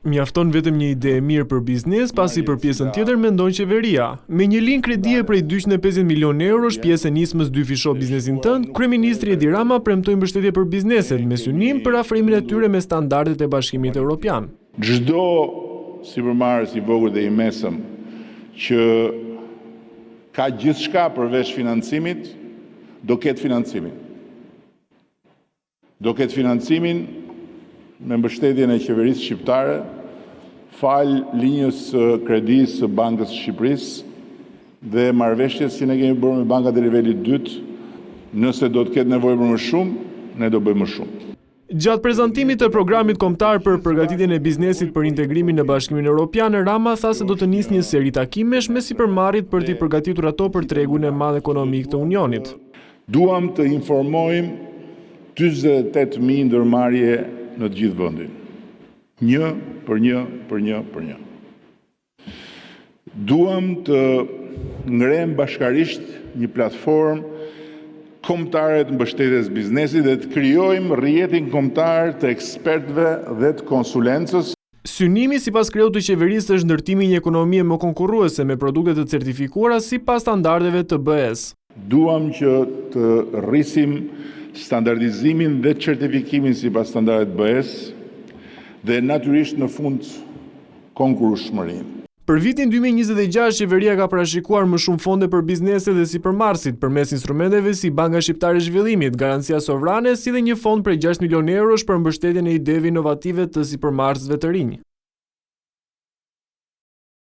Mjafton vetëm një ide e mirë për biznes, pasi për pjesën tjetër mendon qeveria. Me një linjë kredie prej 250 milion eurosh, pjesë e nismës dy fisho biznesin tënd, kryeministri Edi Rama premtoi mbështetje për bizneset, me synim për afrimin e tyre me standardet e Bashkimit Evropian. Çdo sipërmarrës i vogël dhe i mesëm që ka gjithçka përveç financimit, do ketë financimin. Do ketë financimin me mbështetjen e qeverisë shqiptare, fal linjës kredisë së Bankës së Shqipërisë dhe marrëveshjes që ne kemi bërë me bankat e nivelit 2, nëse do të ketë nevojë për më shumë, ne do bëjmë më shumë. Gjatë prezantimit të programit kombëtar për përgatitjen e biznesit për integrimin në Bashkimin Evropian, Rama tha se do të nisë një seri takimesh me sipërmarrjet për t'i përgatitur ato për tregun e madh ekonomik të Unionit. Duam të informojmë 48.000 ndërmarrje në të gjithë vendin. Një për një. Duam të ngrem bashkarisht një platformë kombëtare të mbështetjes biznesit dhe të krijojmë rrjetin kombëtar të ekspertëve dhe të konsulencës. Synimi sipas kreut të qeverisë është ndërtimi një ekonomie më konkurruese me produkte të certifikuara sipas standardeve të BE-s. Duam që të rrisim standardizimin dhe certifikimin sipas standardeve të BE-s dhe natyrisht në fund konkurrueshmërinë. Për vitin 2026, qeveria ka parashikuar më shumë fonde për bizneset dhe sipërmarrësit përmes instrumenteve si Banka Shqiptare e Zhvillimit, Garancia Sovrane, si dhe një fond prej 6 milion eurosh për mbështetjen e ideve inovative të sipërmarrësve të rinj.